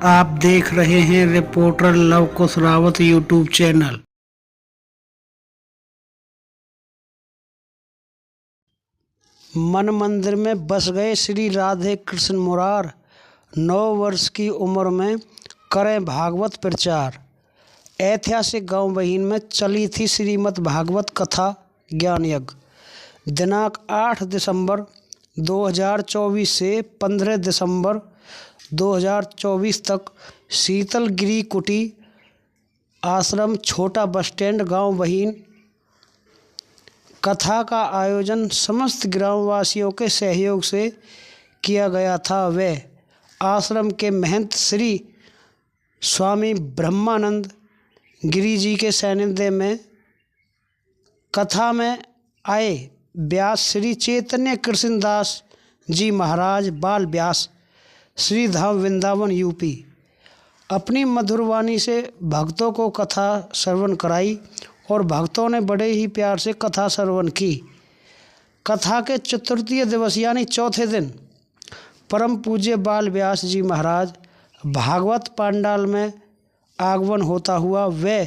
आप देख रहे हैं रिपोर्टर लव कुश रावत यूट्यूब चैनल। मन मंदिर में बस गए श्री राधे कृष्ण मुरार, 9 वर्ष की उम्र में करें भागवत प्रचार। ऐतिहासिक गांव बहीन में चली थी श्रीमद् भागवत कथा ज्ञान यज्ञ। दिनांक 8 दिसंबर 2024 से 15 दिसंबर 2024 तक शीतलगिरी कुटी आश्रम छोटा बस स्टैंड गांव बहीन। कथा का आयोजन समस्त ग्रामवासियों के सहयोग से किया गया था। वे आश्रम के महंत श्री स्वामी ब्रह्मानंद गिरी जी के सानिध्य में कथा में आए व्यास श्री चैतन्य कृष्णदास जी महाराज बाल व्यास, श्री धाम वृंदावन यूपी, अपनी मधुर वाणी से भक्तों को कथा श्रवण कराई और भक्तों ने बड़े ही प्यार से कथा श्रवण की। कथा के चतुर्थी दिवस यानी चौथे दिन परम पूज्य बाल व्यास जी महाराज भागवत पांडाल में आगमन होता हुआ वे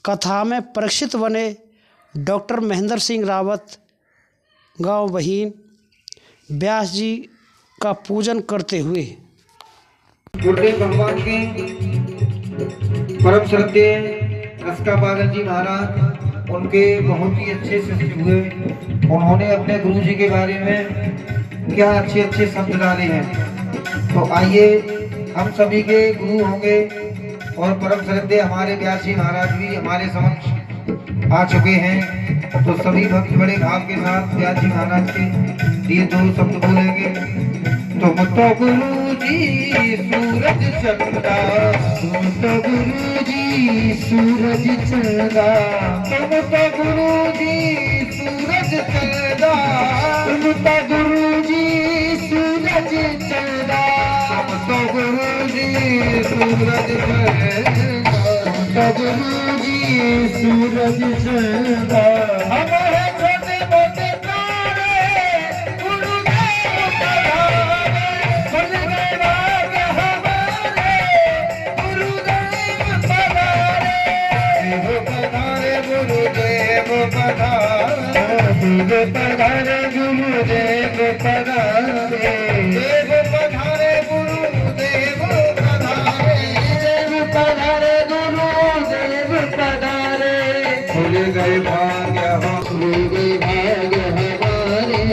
कथा में परीक्षित बने डॉक्टर महेंद्र सिंह रावत गांव बहीन व्यास जी का पूजन करते हुए गुरुदेव भगवान के परम श्रद्धेय रस्का पागल जी महाराज उनके बहुत ही अच्छे शिष्य हुए। उन्होंने अपने गुरु जी के बारे में क्या अच्छे अच्छे शब्द डाले हैं। तो आइए हम सभी के गुरु होंगे और परम श्रद्धेय हमारे व्यास जी महाराज भी हमारे समक्ष आ चुके हैं। तो सभी भक्त बड़े भाव के साथ व्यास जी महाराज के लिए 2 शब्द बोलेंगे। तुम तो गुरु जी सूरज चंदा, तुम तो गुरु जी सूरज चंदा, तुम तो गुरु जी सूरज चंदा, तुम तो गुरु जी सूरज चंदा, तुम तो गुरु जी सूरज चंदा, तुम तो गुरु जी सूरज चंदा। हमारे छोटे मोटे पधारे गुरुदेव पधारे, देव पधारे गुरुदेव पधारे, देव पधारे गुरुदेव पधारे। खुल गए भाग्य खुल गए भाग्य हमारे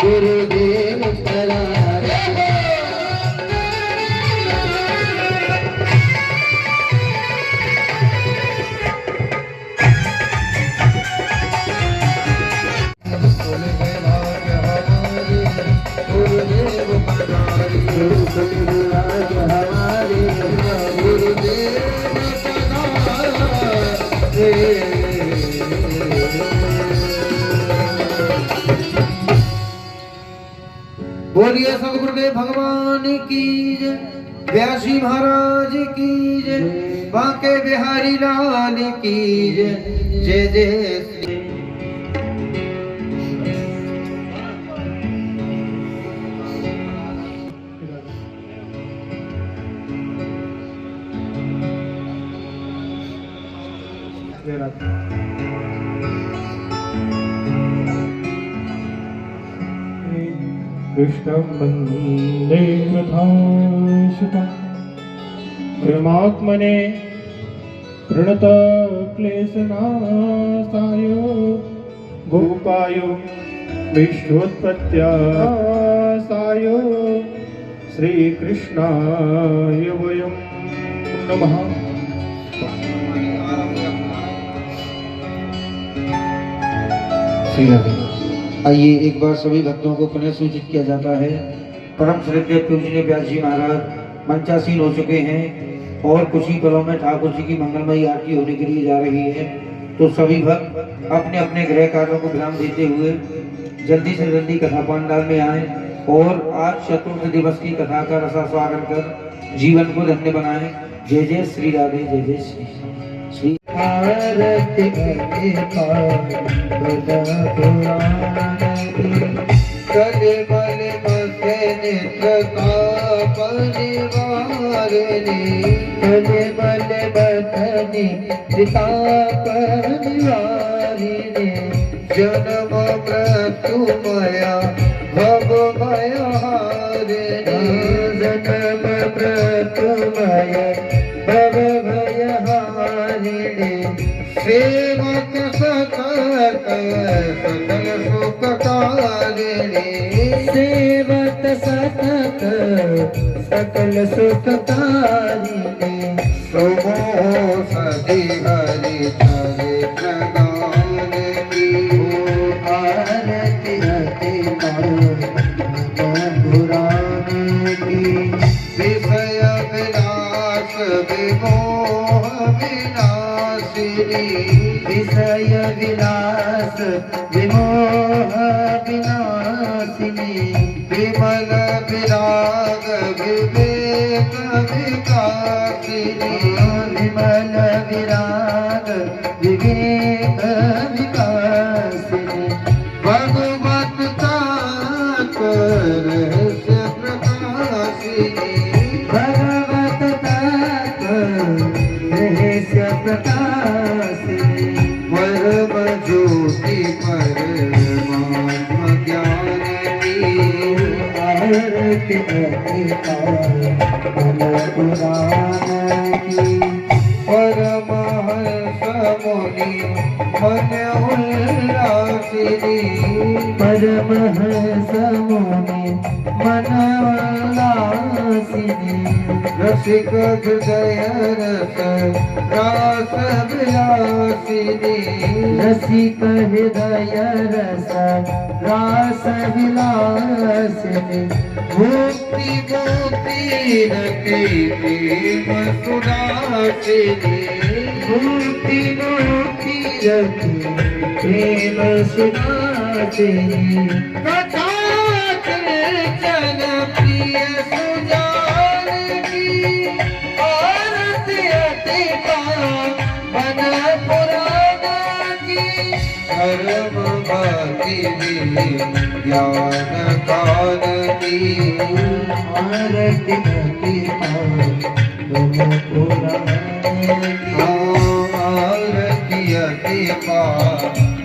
गुरुदेव पधारे। बोलिए सदगुरुदेव भगवान की जय, व्यासी महाराज की जय, बांके बिहारी लाल की जय, जय जय। कृष्णं वन्दे यथाशितं परमात्मने प्रणत क्लेशनाशाय गोपाय विश्वोत्पत्त्याय श्रीकृष्णाय वयं नमः। आइए एक बार सभी भक्तों को पुनः सूचित किया जाता है। परम श्रद्धेय पूजनीय व्यास जी महाराज मंचासीन हो चुके हैं और कुछ ही पलों में ठाकुर जी की मंगलमयी आरती होने के लिए जा रही है। तो सभी भक्त अपने अपने गृह कार्यों को विराम देते हुए जल्दी से जल्दी कथा पांडाल में आए और आज चतुर्थ दिवस की कथा का रसास्वादन कर जीवन को धन्य बनाएं। जय जय श्री राधे, जय जय श्री आरती कले बल बसे नेत्र का परिवारिणी कले बल बसनी पिता परिवारिणी जन्म मृत्यु मया भव मया हारिणी जन्म मृत्यु मया भव भय हारिणी सेवक सकल सकल सुखकारिणी सेवक सकल सकल सुखकारिणी सुमो सदी हरि चरित्र गान की आरती अति पुराण की विषय विलास विमोह विनाशिनी विषय विलास विमोह विनाशिनी विमल विराग विवेक विकासिनी विमल विराग विवेक विकासिनी भगवत ताक रहस्य प्रकाशिनी भगवत ताक रहस्य प्रकाशिनी परम ज्योति परमात्मा ज्ञानी आरती पुराण की परमहंस मुनि मन उल्लासिनी परमहंस मुनि मन उल्लासिनी रसिक हृदय रस रास विलासिनी रसिक हृदय रस रास विलासिनी मुक्ति मोती रति प्रेम सुनासिनी मुक्ति मोती रति प्रेम सुनासिनी कथा कीर्तन प्रिय सुजान की आरती अति मन पुराण की धर्म भक्ति ज्ञान काल की आरती अति मन पुराण की आरती अति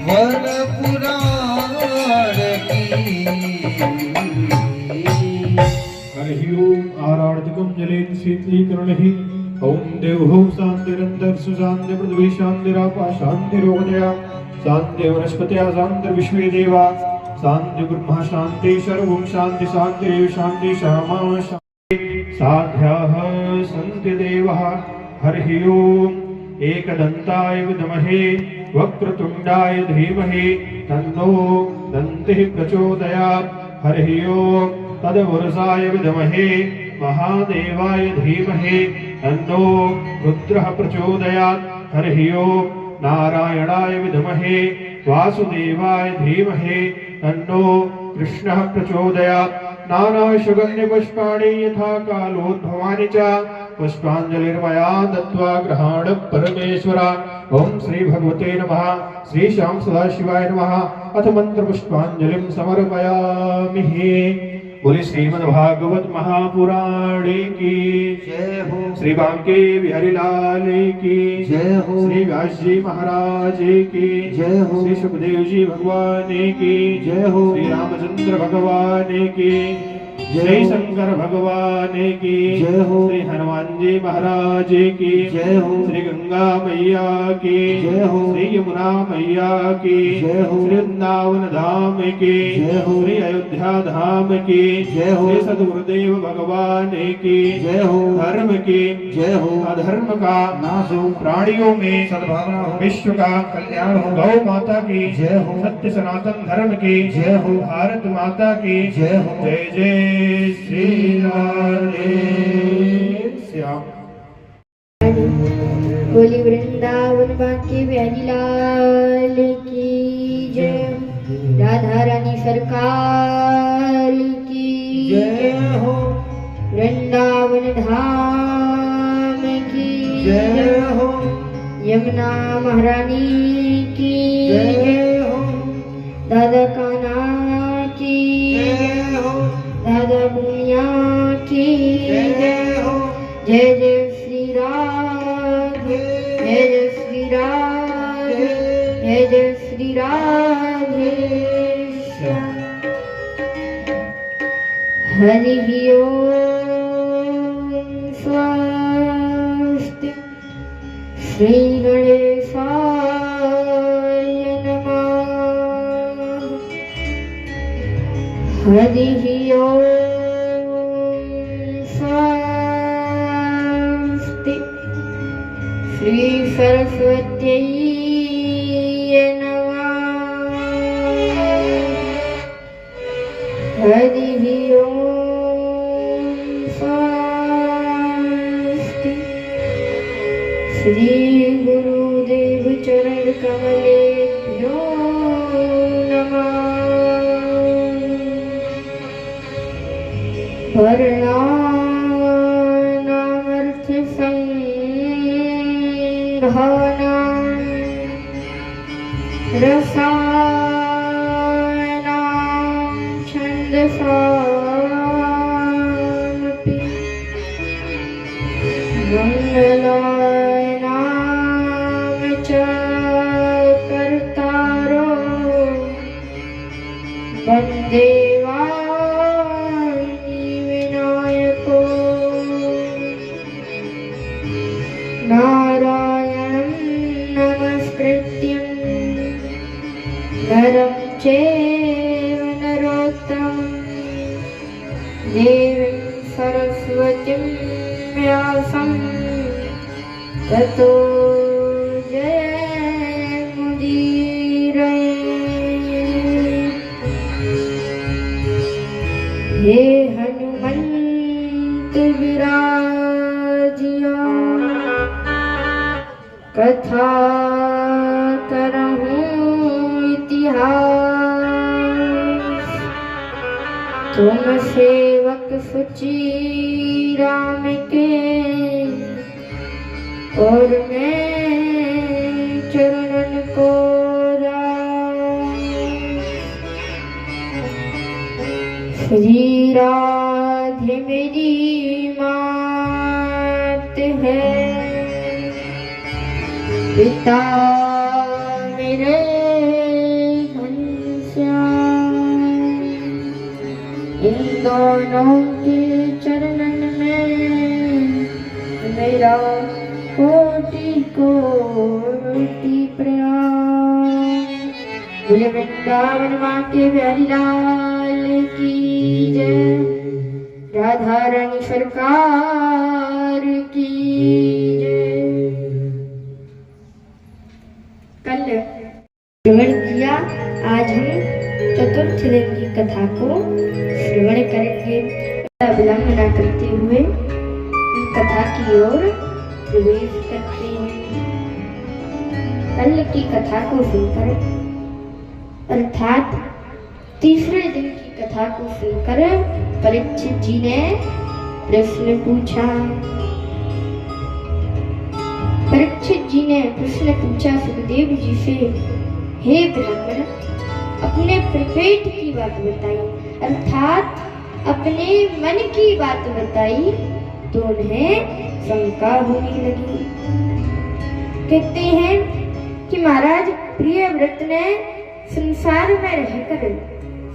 मन पुराण की हरि ओम आराधकम जलेन शीतलीकरणैः ओम देवो शांतिरंतर सुशांति पृथ्वी शांतिरापा शांतिरोदया शांति वनस्पत्या शांति विश्वे देवा शांति ब्रह्म शांति सर्वं शांति शांतिरेव शांति शामा शांति साध्याः सन्ति देवः हरि ओम एकदन्ताय विद्महे वक्रतुण्डाय धीमहि तन्नो दन्तिः प्रचोदयात् हरि ओम तद्वरुषाय विद्महे महादेवाय धीमहि तन्नो रुद्रः प्रचोदयात् हरि ओम नारायणाय विद्महे वासुदेवाय धीमहि तन्नो कृष्णः प्रचोदयात् नानाशुगन्धि पुष्पाणि यथा कालोद्भवानि च पुष्पाञ्जलिर्मया दत्त्वा गृहाण परमेश्वर ओम श्री भगवते नमः श्री श्याम सदाशिवाय नमः अथ मंत्र पुष्पाञ्जलिं समर्पयामि। बोले श्रीमद् भागवत महापुराण की जय हो श्री बांके बिहारी लाल की जय हो श्री व्यास जी महाराज की जय हो श्री सुखदेव जी भगवान की जय हो श्री रामचंद्र भगवान की जय श्री हो शंकर भगवान की जय हो श्री हनुमान जी महाराज की जय हो श्री गंगा मैया की जय हो श्री यमुना मैया की जय हो श्री वृंदावन धाम की जय हो श्री अयोध्या धाम की जय हो श्री सद्गुरुदेव भगवान की जय हो धर्म की जय हो अधर्म का नाश हो प्राणियों में सद्भावना हो विश्व का कल्याण हो गौ माता की जय हो सत्य सनातन धर्म की जय हो भारत माता की जय हो जय जय श्री राधे श्याम। बोली वृंदावन बांके बिहारी लाल की जय राधा रानी सरकार की जय हो वृंदावन धाम की जय हो यमुना महारानी की जय हो दादा कान्हा की भूमिया की जय हो। जय जय श्री राधे, जय जय श्री राधे, जय जय श्री राधे श्याम। हरि ओम स्वस्ति। श्री गणेशाय नमः। हरि ओम स्वस्ति। श्री सरस्वत्यै नमः। हरि ओम स्वस्ति। श्री गुरुदेव चरण कमलेभ्यो नमः। वर्णानामर्थ संग्रहाणां रसायनां छन्दसामपि मंगलानां च कर्तारो वन्दे विनायको नारायणं नमस्कृत्यं नरं चैव नरोत्तमं देवीं सरस्वतीं व्यासं ततो जयमुदीरये। हे हनुमंत विराजिया कथा करहूँ इतिहास। तुम सेवक सुचि राम के और मैं चरणन को श्री राधे मेरी मात है, पिता मेरे घनश्याम। इन दोनों के चरणन में मेरा कोटि कोटि प्रणाम। बोले वृंदावन माँ के प्यारी लाल की जय, राधा रानी सरकार की जय। कल श्रवण किया, आज हम चतुर्थ दिन की कथा को श्रवण करेंगे। विलंब न करते हुए कथा की ओर प्रवेश करते हैं। कल की कथा को सुनकर अर्थात तीसरे दिन की कथा को सुनकर परीक्षित जी ने प्रश्न पूछा। परीक्षित जी ने प्रश्न पूछा सुखदेव जी से, हे ब्राह्मण, अपने प्रपेट की बात बताई, अर्थात अपने मन की बात बताई तो उन्हें शंका होने लगी। कहते हैं कि महाराज प्रियव्रत ने संसार में रहकर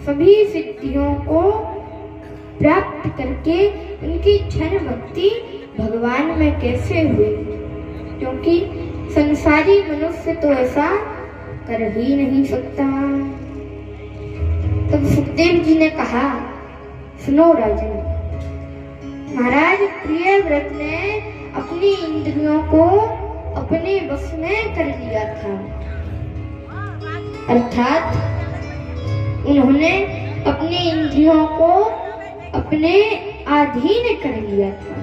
सभी सिद्धियों को प्राप्त करके उनकी क्षण भक्ति भगवान में कैसे हुई, क्योंकि संसारी मनुष्य तो ऐसा कर ही नहीं सकता। तब सुखदेव जी ने कहा, सुनो राजन, महाराज प्रियव्रत ने अपनी इंद्रियों को अपने वश में कर लिया था, अर्थात उन्होंने अपनी इंद्रियों को अपने अधीन कर लिया था।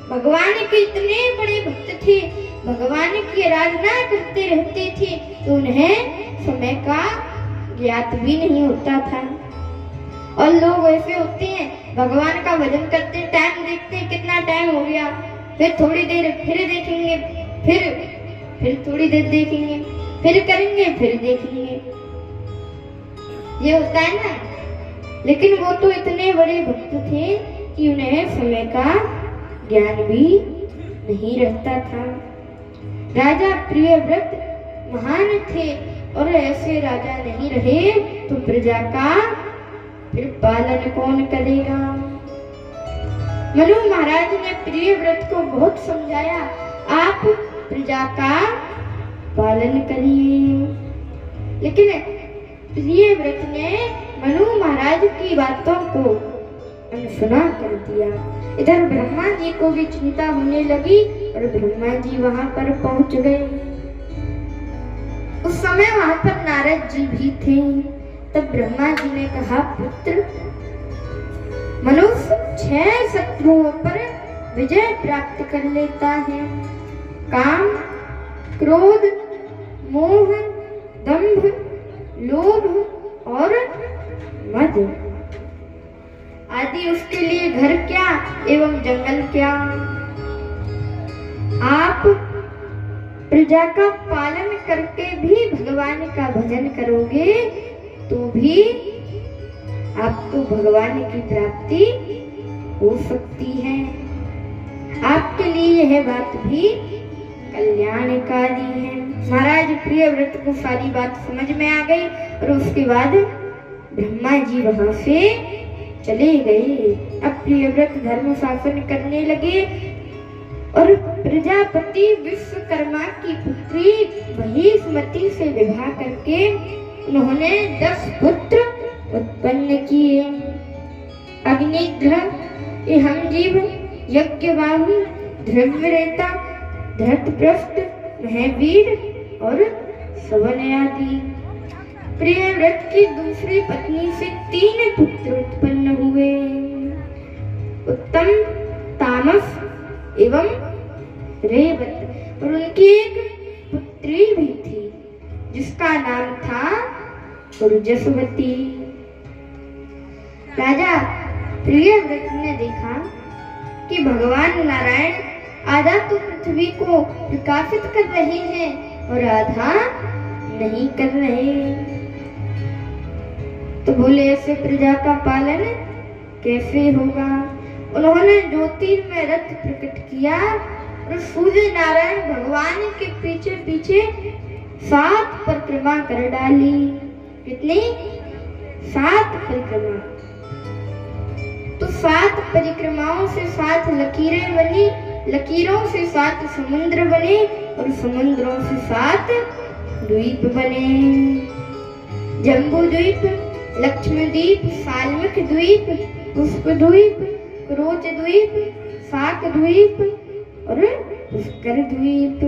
भगवान के इतने बड़े भक्त थे, भगवान की आराधना करते रहते थे तो उन्हें समय का ज्ञात भी नहीं होता था। और लोग ऐसे होते हैं, भगवान का भजन करते टाइम देखते कितना टाइम हो गया, फिर थोड़ी देर फिर देखेंगे, फिर थोड़ी देर देखेंगे, फिर करेंगे, फिर देखेंगे। ये होता है ना, लेकिन वो तो इतने बड़े भक्त थे कि उन्हें समय का ज्ञान भी नहीं रहता था। राजा प्रियव्रत महान थे और ऐसे राजा नहीं रहे तो प्रजा का फिर पालन कौन करेगा। मनु महाराज ने प्रियव्रत को बहुत समझाया, आप प्रजा का पालन करिए, लेकिन प्रियव्रत ने मनु महाराज की बातों को अनसुना कर दिया। इधर ब्रह्मा जी को भी चिंता होने लगी और ब्रह्मा जी वहां पर पहुंच गए। उस समय वहां पर नारद जी भी थे। तब ब्रह्मा जी ने कहा, पुत्र, मनुष्य 6 शत्रुओं पर विजय प्राप्त कर लेता है। काम, क्रोध, मोह, दंभ, लोभ और मद आदि। उसके लिए घर क्या एवं जंगल क्या। आप प्रजा का पालन करके भी भगवान का भजन करोगे तो भी आपको भगवान की प्राप्ति हो सकती है। आपके लिए यह बात भी कल्याणकारी है। महाराज प्रियव्रत को सारी बात समझ में आ गई और उसके बाद ब्रह्मा जी वहां से चले गए। अब प्रियव्रत धर्म शासन करने लगे और प्रजापति विश्वकर्मा की पुत्री महिष्मति से विवाह करके उन्होंने 10 पुत्र उत्पन्न किए। अग्निध्र, इहमजीव, यज्ञबाहु, ध्रुवरेता, धृतप्रष्ट, महावीर और सवन आदि। प्रियव्रत की दूसरी पत्नी से 3 पुत्र उत्पन्न हुए, उत्तम, तामस एवं रेवत। और उनकी एक पुत्री भी थी जिसका नाम था ऊर्जस्वती। राजा प्रियव्रत ने देखा कि भगवान नारायण आधा तो पृथ्वी को प्रकाशित कर रहे हैं और आधा नहीं कर रहे। तो बोले, ऐसे प्रजा का पालन कैसे होगा। उन्होंने ज्योतिर्मय रथ प्रकट किया और सूर्य नारायण भगवान के पीछे पीछे 7 परिक्रमा कर डाली। कितनी? 7 परिक्रमा। तो 7 परिक्रमाओं से 7 लकीरें बनी, लकीरों से 7 समुद्र बने और समुद्रों से 7 द्वीप बने। जम्बू द्वीप, लक्ष्मी द्वीप, साल्मिक द्वीप, पुष्प द्वीप, क्रोच द्वीप, शाक द्वीप और पुष्कर द्वीप।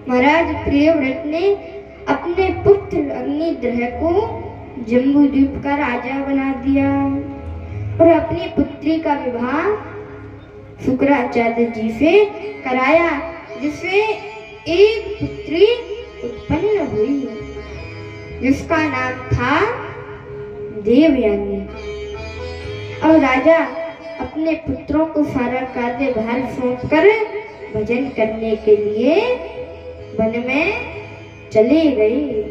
महाराज प्रियव्रत ने अपने पुत्र अग्निध्र को जम्बू द्वीप का राजा बना दिया और अपनी पुत्री का विवाह शुक्राचार्य जी से कराया, जिससे एक पुत्री उत्पन्न हुई जिसका नाम था देवयानी। और राजा अपने पुत्रों को सारा कार्यभार सौंपकर भजन करने के लिए वन में चले गए।